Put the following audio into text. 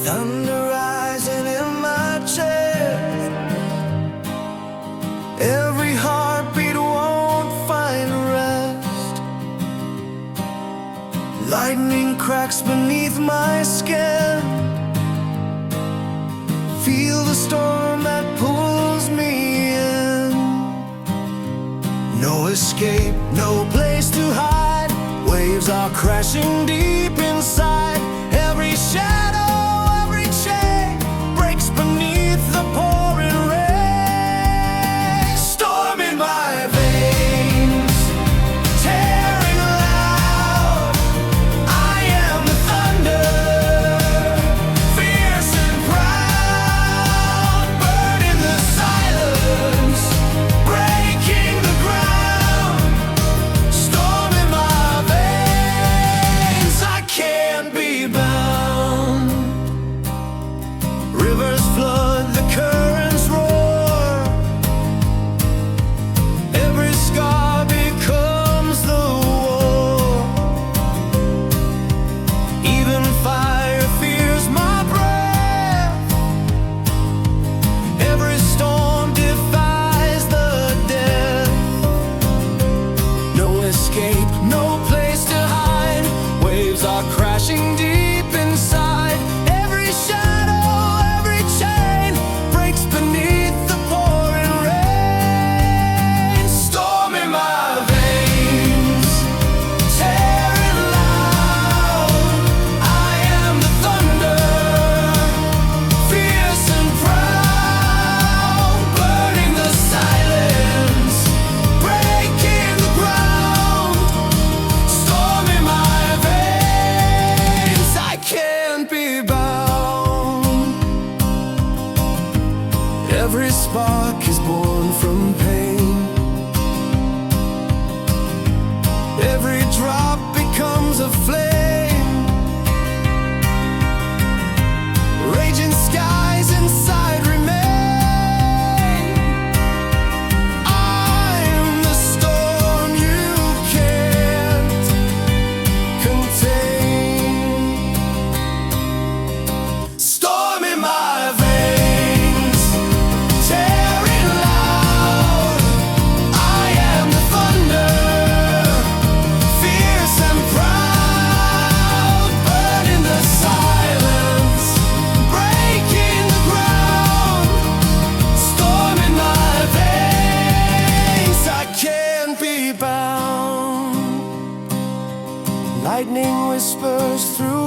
Thunder rising in my chest. Every heartbeat won't find rest. Lightning cracks beneath my skin. Feel the storm that pulls me in. No escape, no place to hide. Waves are crashing deep inside. Every shadow, every chain breaks beneath the pouring rain. Storm in my veins, tearing loud. I am the thunder, fierce and proud. Burning the silence, breaking the ground. Storm in my veins, I can't be bound. Rivers flood, the currents roar. Every scar becomes the war. Even fire fears my breath. Every storm defies the death. No escape, no place to hide. Waves are crashing deep inside. Every shadow, every chain breaks beneath the pouring rain. Storm in my veins, tearing loud. I am the thunder, fierce and proud. Burning the silence, breaking the ground. Storm in my veins, I can't be bound. Every spark is born from pain. Every drop becomes a flame. Raging skies inside remain. I'm the storm you can't contain. Storm in my veins, tearing loud. I am the thunder, fierce and proud. Burning the silence, breaking the ground. Storm in my veins, I can't be bound. Lightning whispers through